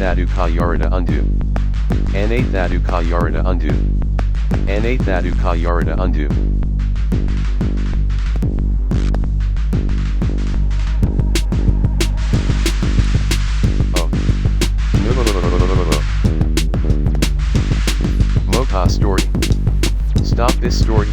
thadu kayarada undu. Na thadu kayarada undu. Na thadu kayarada undu. Mocha story. Stop this story.